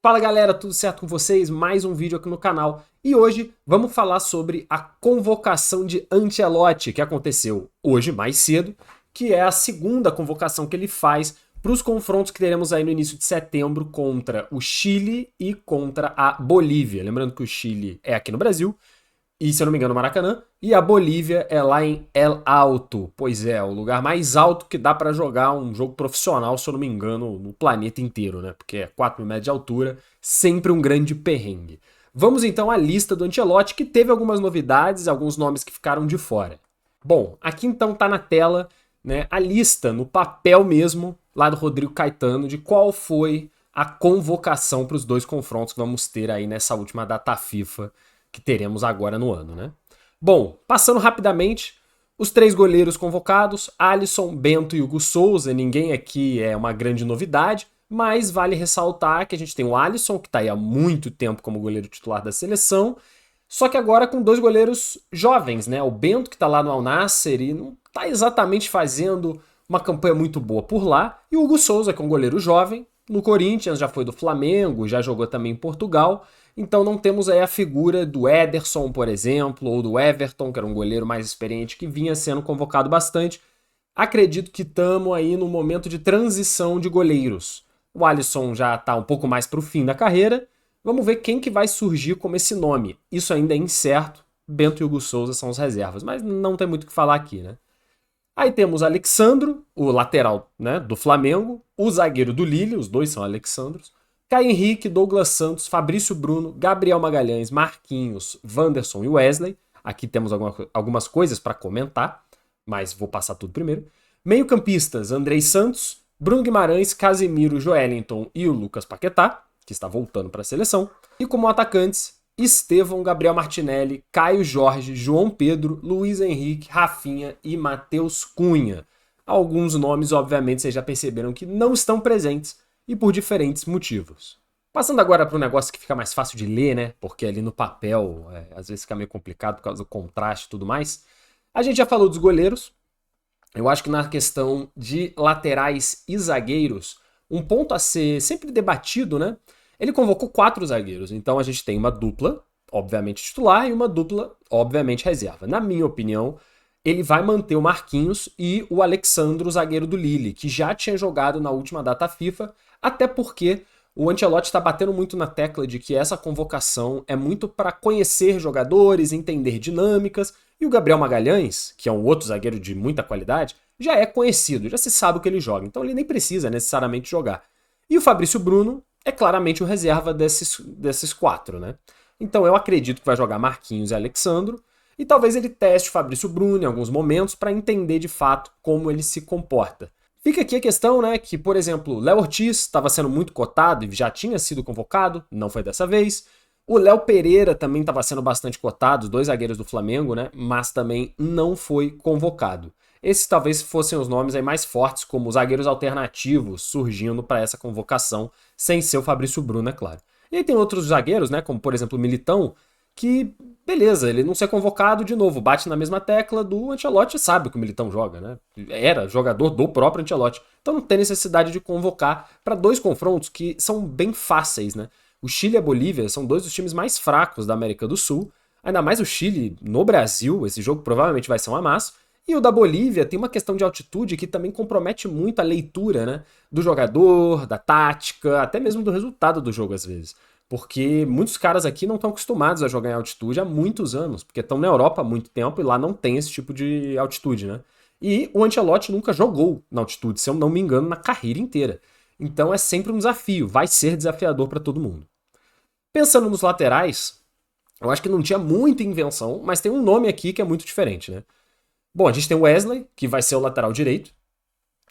Fala galera, tudo certo com vocês? Mais um vídeo aqui no canal. E hoje vamos falar sobre a convocação de Ancelotti, que aconteceu hoje mais cedo, que é a segunda convocação que ele faz para os confrontos que teremos aí no início de setembro contra o Chile e contra a Bolívia. Lembrando que o Chile é aqui no Brasil, e se eu não me engano, Maracanã, e a Bolívia é lá em El Alto. Pois é, o lugar mais alto que dá pra jogar um jogo profissional, se eu não me engano, no planeta inteiro, né? Porque é 4.000 metros de altura, sempre um grande perrengue. Vamos então à lista do Ancelotti, que teve algumas novidades, alguns nomes que ficaram de fora. Bom, aqui então tá na tela, né, a lista, no papel mesmo, lá do Rodrigo Caetano, de qual foi a convocação para os dois confrontos que vamos ter aí nessa última data FIFA que teremos agora no ano, né? Bom, passando rapidamente, os três goleiros convocados, Alisson, Bento e Hugo Souza, ninguém aqui é uma grande novidade, mas vale ressaltar que a gente tem o Alisson, que está aí há muito tempo como goleiro titular da seleção, só que agora com dois goleiros jovens, né? O Bento, que está lá no Al Nassr e não está exatamente fazendo uma campanha muito boa por lá, e o Hugo Souza, que é um goleiro jovem, no Corinthians, já foi do Flamengo, já jogou também em Portugal. Então não temos aí a figura do Ederson, por exemplo, ou do Everton, que era um goleiro mais experiente que vinha sendo convocado bastante. Acredito que estamos aí no momento de transição de goleiros. O Alisson já está um pouco mais para o fim da carreira. Vamos ver quem que vai surgir como esse nome. Isso ainda é incerto. Bento e Hugo Souza são os reservas, mas não tem muito o que falar aqui, né? Aí temos Alexandro, o lateral, né, do Flamengo, o zagueiro do Lille, os dois são Alexandros, Caio Henrique, Douglas Santos, Fabrício Bruno, Gabriel Magalhães, Marquinhos, Wanderson e Wesley. Aqui temos algumas coisas para comentar, mas vou passar tudo primeiro. Meio-campistas, Andrei Santos, Bruno Guimarães, Casemiro, Joelinton e o Lucas Paquetá, que está voltando para a seleção. E como atacantes, Estevão, Gabriel Martinelli, Caio Jorge, João Pedro, Luiz Henrique, Rafinha e Matheus Cunha. Alguns nomes, obviamente, vocês já perceberam que não estão presentes e por diferentes motivos. Passando agora para um negócio que fica mais fácil de ler, né? Porque ali no papel às vezes fica meio complicado por causa do contraste e tudo mais. A gente já falou dos goleiros. Eu acho que na questão de laterais e zagueiros, um ponto a ser sempre debatido, né? Ele convocou 4 zagueiros, então a gente tem uma dupla, obviamente titular, e uma dupla, obviamente reserva. Na minha opinião, ele vai manter o Marquinhos e o Alexandro, o zagueiro do Lille, que já tinha jogado na última data FIFA, até porque o Ancelotti está batendo muito na tecla de que essa convocação é muito para conhecer jogadores, entender dinâmicas, e o Gabriel Magalhães, que é um outro zagueiro de muita qualidade, já é conhecido, já se sabe o que ele joga, então ele nem precisa necessariamente jogar. E o Fabrício Bruno é claramente o reserva desses 4, né? Então eu acredito que vai jogar Marquinhos e Alexandro, e talvez ele teste o Fabrício Bruno em alguns momentos para entender de fato como ele se comporta. Fica aqui a questão, né, que, por exemplo, Léo Ortiz estava sendo muito cotado e já tinha sido convocado, não foi dessa vez. O Léo Pereira também estava sendo bastante cotado, os 2 zagueiros do Flamengo, né, mas também não foi convocado. Esses talvez fossem os nomes aí mais fortes como zagueiros alternativos surgindo para essa convocação, sem ser o Fabrício Bruno, é claro. E aí tem outros zagueiros, né, como por exemplo o Militão, que, beleza, ele não ser convocado de novo, bate na mesma tecla do Ancelotti, sabe que o Militão joga, né? Era jogador do próprio Ancelotti. Então não tem necessidade de convocar para 2 confrontos que são bem fáceis, né? O Chile e a Bolívia são 2 dos times mais fracos da América do Sul, ainda mais o Chile no Brasil, esse jogo provavelmente vai ser um amasso. E o da Bolívia tem uma questão de altitude que também compromete muito a leitura, né, do jogador, da tática, até mesmo do resultado do jogo às vezes. Porque muitos caras aqui não estão acostumados a jogar em altitude há muitos anos, porque estão na Europa há muito tempo e lá não tem esse tipo de altitude, né? E o Ancelotti nunca jogou na altitude, se eu não me engano, na carreira inteira. Então é sempre um desafio, vai ser desafiador para todo mundo. Pensando nos laterais, eu acho que não tinha muita invenção, mas tem um nome aqui que é muito diferente, né? Bom, a gente tem o Wesley, que vai ser o lateral direito.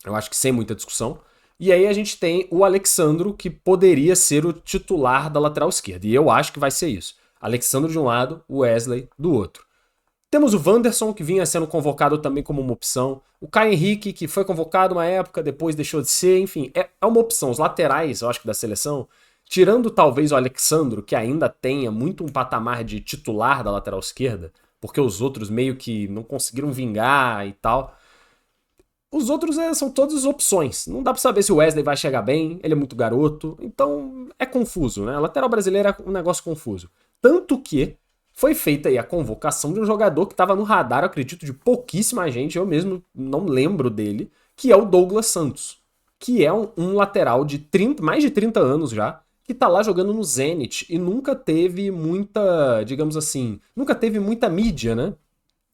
Eu acho que sem muita discussão. E aí a gente tem o Alexandro, que poderia ser o titular da lateral esquerda. E eu acho que vai ser isso. Alexandro de um lado, o Wesley do outro. Temos o Wanderson, que vinha sendo convocado também como uma opção. O Caio Henrique, que foi convocado uma época, depois deixou de ser. Enfim, é uma opção. Os laterais, eu acho que da seleção, tirando talvez o Alexandro, que ainda tenha muito um patamar de titular da lateral esquerda, porque os outros meio que não conseguiram vingar e tal. Os outros são todas opções. Não dá pra saber se o Wesley vai chegar bem, ele é muito garoto, então é confuso, né? A lateral brasileira é um negócio confuso. Tanto que foi feita aí a convocação de um jogador que estava no radar, eu acredito, de pouquíssima gente, eu mesmo não lembro dele, que é o Douglas Santos, que é um lateral de mais de 30 anos já, que tá lá jogando no Zenit e nunca teve muita, digamos assim, nunca teve muita mídia, né?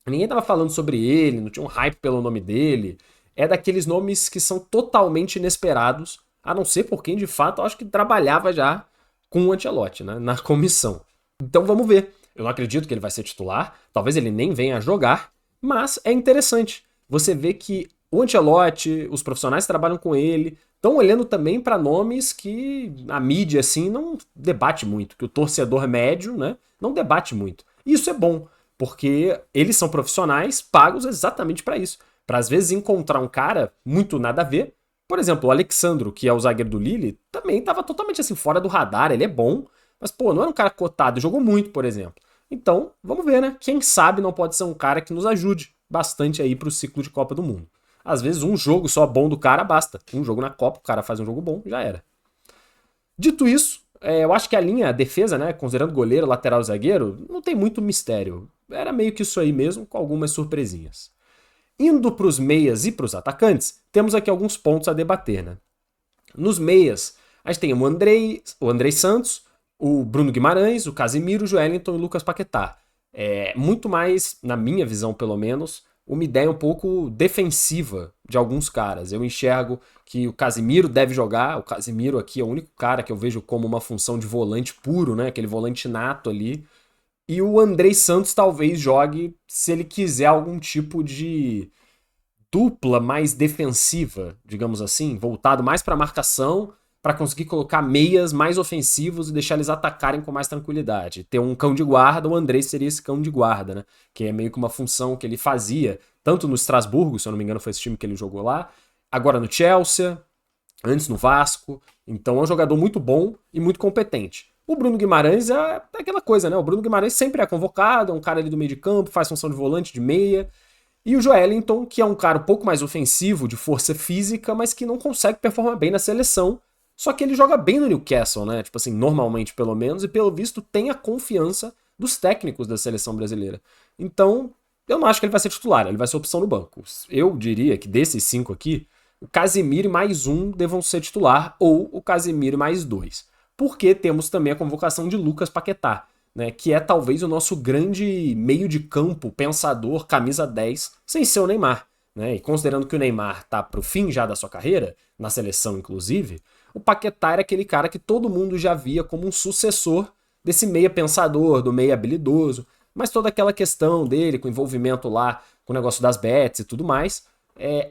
Ninguém tava falando sobre ele, não tinha um hype pelo nome dele. É daqueles nomes que são totalmente inesperados, a não ser por quem de fato eu acho que trabalhava já com o Ancelotti, né, na comissão. Então vamos ver. Eu não acredito que ele vai ser titular, talvez ele nem venha a jogar, mas é interessante. Você vê que o Ancelotti, os profissionais que trabalham com ele, estão olhando também para nomes que a mídia assim não debate muito, que o torcedor médio, né, não debate muito. E isso é bom, porque eles são profissionais pagos exatamente para isso. Para às vezes encontrar um cara muito nada a ver. Por exemplo, o Alexandro, que é o zagueiro do Lille, também estava totalmente assim fora do radar, ele é bom, mas pô, não era um cara cotado, jogou muito, por exemplo. Então, vamos ver, né? Quem sabe não pode ser um cara que nos ajude bastante aí pro ciclo de Copa do Mundo. Às vezes um jogo só bom do cara basta. Um jogo na Copa, o cara faz um jogo bom, já era. Dito isso, eu acho que a linha, a defesa, né, considerando goleiro, lateral e zagueiro, não tem muito mistério. Era meio que isso aí mesmo, com algumas surpresinhas. Indo para os meias e para os atacantes, temos aqui alguns pontos a debater, né? Nos meias, a gente tem o Andrei Santos, o Bruno Guimarães, o Casimiro, o Joelinton e o Lucas Paquetá. É muito mais, na minha visão pelo menos, uma ideia um pouco defensiva de alguns caras. Eu enxergo que o Casimiro deve jogar, o Casimiro aqui é o único cara que eu vejo como uma função de volante puro, né? Aquele volante nato ali. E o Andrei Santos talvez jogue se ele quiser algum tipo de dupla mais defensiva, digamos assim, voltado mais para marcação, para conseguir colocar meias mais ofensivos e deixar eles atacarem com mais tranquilidade. Ter um cão de guarda, o Andrei seria esse cão de guarda, né? Que é meio que uma função que ele fazia, tanto no Estrasburgo, se eu não me engano foi esse time que ele jogou lá, agora no Chelsea, antes no Vasco. Então é um jogador muito bom e muito competente. O Bruno Guimarães é aquela coisa, né? O Bruno Guimarães sempre é convocado, é um cara ali do meio de campo, faz função de volante, de meia. E o Joelinton, que é um cara um pouco mais ofensivo, de força física, mas que não consegue performar bem na seleção. Só que ele joga bem no Newcastle, né? Tipo assim, normalmente pelo menos, e pelo visto tem a confiança dos técnicos da seleção brasileira. Então, eu não acho que ele vai ser titular, ele vai ser opção no banco. Eu diria que desses 5 aqui, o Casemiro e mais um devam ser titular, ou o Casemiro e mais 2. Porque temos também a convocação de Lucas Paquetá, né, que é talvez o nosso grande meio de campo, pensador, camisa 10, sem ser o Neymar. Né? E considerando que o Neymar tá pro fim já da sua carreira, na seleção inclusive, o Paquetá era aquele cara que todo mundo já via como um sucessor desse meia pensador, do meia habilidoso, mas toda aquela questão dele, com envolvimento lá com o negócio das bets e tudo mais,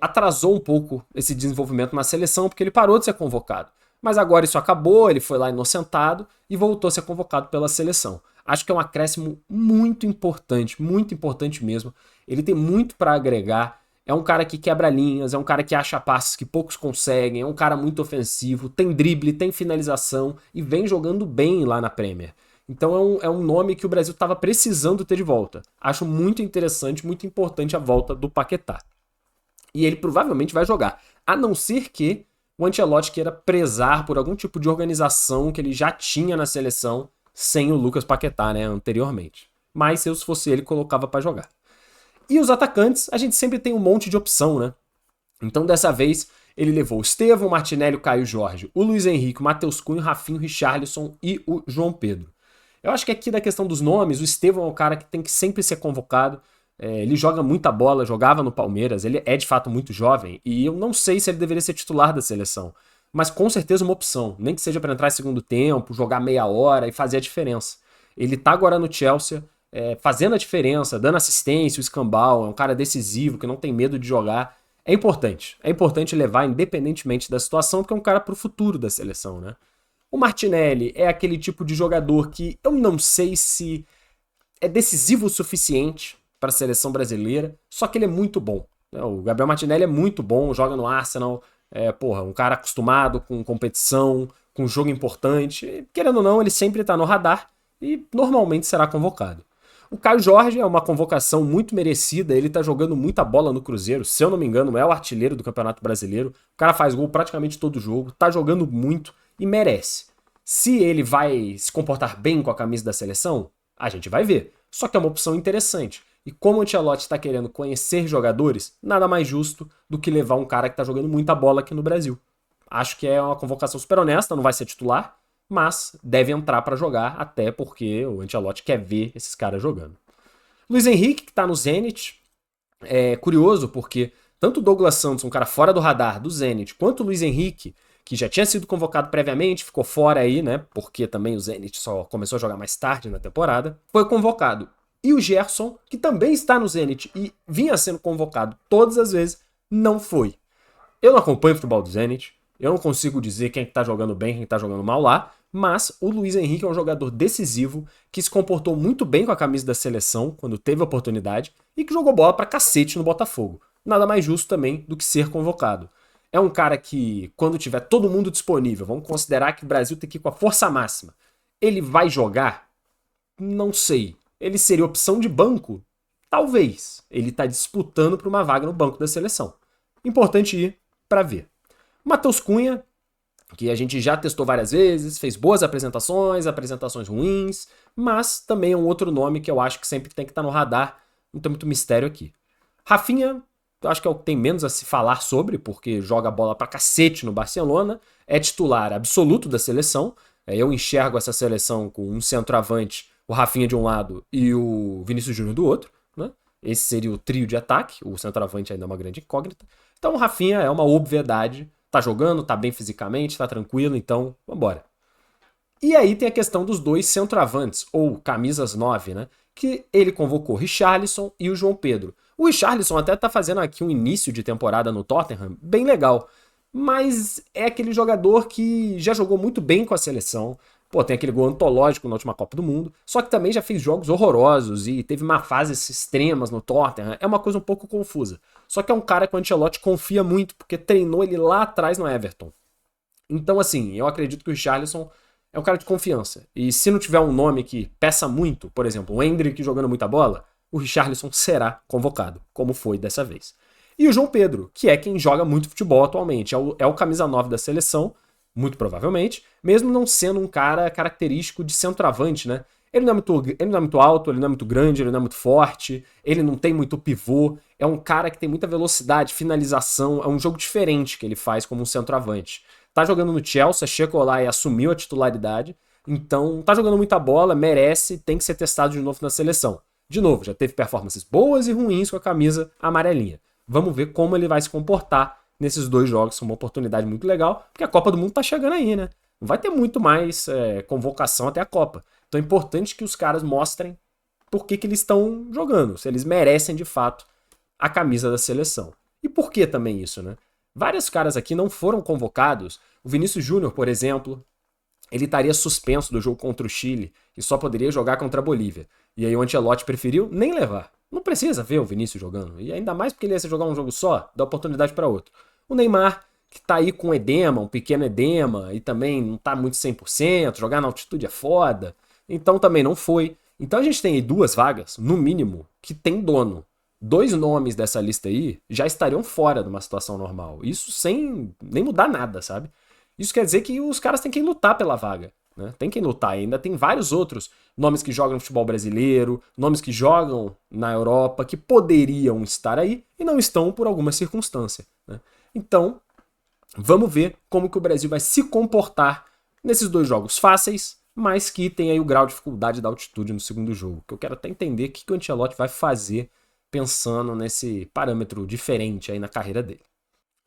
atrasou um pouco esse desenvolvimento na seleção, porque ele parou de ser convocado. Mas agora isso acabou, ele foi lá inocentado e voltou a ser convocado pela seleção. Acho que é um acréscimo muito importante mesmo. Ele tem muito para agregar. É um cara que quebra linhas, é um cara que acha passes que poucos conseguem, é um cara muito ofensivo, tem drible, tem finalização e vem jogando bem lá na Premier. Então é um nome que o Brasil estava precisando ter de volta. Acho muito interessante, muito importante a volta do Paquetá. E ele provavelmente vai jogar, a não ser que o Ancelotti queira prezar por algum tipo de organização que ele já tinha na seleção sem o Lucas Paquetá, né, anteriormente. Mas se eu fosse ele, colocava para jogar. E os atacantes, a gente sempre tem um monte de opção, né? Então dessa vez ele levou o Estevão, o Martinelli, o Caio Jorge, o Luiz Henrique, o Matheus Cunha, o Rafinho, o Richarlison e o João Pedro. Eu acho que aqui da questão dos nomes, o Estevão é o cara que tem que sempre ser convocado. Ele joga muita bola, jogava no Palmeiras, ele é de fato muito jovem e eu não sei se ele deveria ser titular da seleção, mas com certeza uma opção, nem que seja para entrar em segundo tempo, jogar meia hora e fazer a diferença. Ele tá agora no Chelsea, fazendo a diferença, dando assistência, o escambau, é um cara decisivo, que não tem medo de jogar. É importante levar independentemente da situação, porque é um cara pro futuro da seleção, né? O Martinelli é aquele tipo de jogador que eu não sei se é decisivo o suficiente para a seleção brasileira, só que ele é muito bom. O Gabriel Martinelli é muito bom, joga no Arsenal, um cara acostumado com competição, com jogo importante. E, querendo ou não, ele sempre tá no radar e normalmente será convocado. O Caio Jorge é uma convocação muito merecida, ele tá jogando muita bola no Cruzeiro, se eu não me engano, é o artilheiro do Campeonato Brasileiro. O cara faz gol praticamente todo jogo, tá jogando muito e merece. Se ele vai se comportar bem com a camisa da seleção, a gente vai ver. Só que é uma opção interessante. E como o Ancelotti está querendo conhecer jogadores, nada mais justo do que levar um cara que está jogando muita bola aqui no Brasil. Acho que é uma convocação super honesta, não vai ser titular, mas deve entrar para jogar, até porque o Ancelotti quer ver esses caras jogando. Luiz Henrique, que está no Zenit, é curioso porque tanto o Douglas Santos, um cara fora do radar do Zenit, quanto o Luiz Henrique, que já tinha sido convocado previamente, ficou fora aí, né? Porque também o Zenit só começou a jogar mais tarde na temporada, foi convocado. E o Gerson, que também está no Zenit e vinha sendo convocado todas as vezes, não foi. Eu não acompanho o futebol do Zenit, eu não consigo dizer quem está jogando bem, quem está jogando mal lá, mas o Luiz Henrique é um jogador decisivo, que se comportou muito bem com a camisa da seleção quando teve a oportunidade e que jogou bola pra cacete no Botafogo. Nada mais justo também do que ser convocado. É um cara que, quando tiver todo mundo disponível, vamos considerar que o Brasil tem que ir com a força máxima, ele vai jogar? Não sei. Ele seria opção de banco? Talvez. Ele está disputando por uma vaga no banco da seleção. Importante ir para ver. Matheus Cunha, que a gente já testou várias vezes, fez boas apresentações, apresentações ruins, mas também é um outro nome que eu acho que sempre tem que estar no radar, não tem muito mistério aqui. Rafinha, eu acho que é o que tem menos a se falar sobre, porque joga bola pra cacete no Barcelona, é titular absoluto da seleção, eu enxergo essa seleção com um centroavante, o Rafinha de um lado e o Vinícius Júnior do outro, né? Esse seria o trio de ataque, o centroavante ainda é uma grande incógnita. Então o Rafinha é uma obviedade, tá jogando, tá bem fisicamente, tá tranquilo, então vambora. E aí tem a questão dos dois centroavantes, ou camisas 9, né? Que ele convocou o Richarlison e o João Pedro. O Richarlison até tá fazendo aqui um início de temporada no Tottenham bem legal, mas é aquele jogador que já jogou muito bem com a seleção. Pô, tem aquele gol antológico na última Copa do Mundo, só que também já fez jogos horrorosos e teve uma fases extremas no Tottenham. É uma coisa um pouco confusa. Só que é um cara que o Ancelotti confia muito, porque treinou ele lá atrás no Everton. Então, assim, eu acredito que o Richarlison é um cara de confiança. E se não tiver um nome que peça muito, por exemplo, o Endrick jogando muita bola, o Richarlison será convocado, como foi dessa vez. E o João Pedro, que é quem joga muito futebol atualmente, é o camisa 9 da seleção, muito provavelmente, mesmo não sendo um cara característico de centroavante, né? Ele não é muito alto, ele não é muito grande, ele não é muito forte, ele não tem muito pivô, é um cara que tem muita velocidade, finalização, é um jogo diferente que ele faz como um centroavante. Tá jogando no Chelsea, chegou lá e assumiu a titularidade, então tá jogando muita bola, merece, tem que ser testado de novo na seleção. De novo, já teve performances boas e ruins com a camisa amarelinha. Vamos ver como ele vai se comportar nesses dois jogos, são uma oportunidade muito legal, porque a Copa do Mundo tá chegando aí, né? Não vai ter muito mais convocação até a Copa. Então é importante que os caras mostrem por que eles estão jogando, se eles merecem de fato a camisa da seleção. E por que também isso, né? Vários caras aqui não foram convocados. O Vinícius Júnior, por exemplo, ele estaria suspenso do jogo contra o Chile e só poderia jogar contra a Bolívia. E aí o Ancelotti preferiu nem levar. Não precisa ver o Vinícius jogando. E ainda mais porque ele ia jogar um jogo só, dá oportunidade para outro. O Neymar, que tá aí com edema, um pequeno edema, e também não tá muito 100%, jogar na altitude é foda, então também não foi. Então a gente tem aí duas vagas, no mínimo, que tem dono. Dois nomes dessa lista aí já estariam fora de uma situação normal. Isso sem nem mudar nada, sabe? Isso quer dizer que os caras têm que lutar pela vaga, né? Tem que lutar. Ainda tem vários outros nomes que jogam no futebol brasileiro, nomes que jogam na Europa, que poderiam estar aí e não estão por alguma circunstância, né? Então, vamos ver como que o Brasil vai se comportar nesses dois jogos fáceis, mas que tem aí o grau de dificuldade da altitude no segundo jogo. Que eu quero até entender o que o Ancelotti vai fazer pensando nesse parâmetro diferente aí na carreira dele.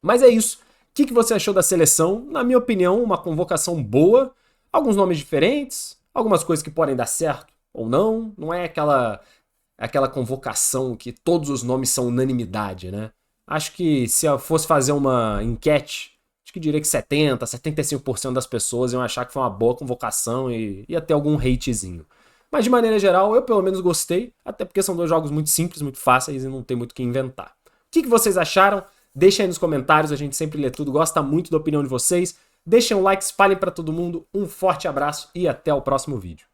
Mas é isso. O que você achou da seleção? Na minha opinião, uma convocação boa, alguns nomes diferentes, algumas coisas que podem dar certo ou não. Não é aquela convocação que todos os nomes são unanimidade, né? Acho que se eu fosse fazer uma enquete, acho que diria que 70%, 75% das pessoas iam achar que foi uma boa convocação e ia ter algum hatezinho. Mas de maneira geral, eu pelo menos gostei, até porque são dois jogos muito simples, muito fáceis e não tem muito o que inventar. O que vocês acharam? Deixem aí nos comentários, a gente sempre lê tudo, gosta muito da opinião de vocês. Deixem um like, espalhem para todo mundo, um forte abraço e até o próximo vídeo.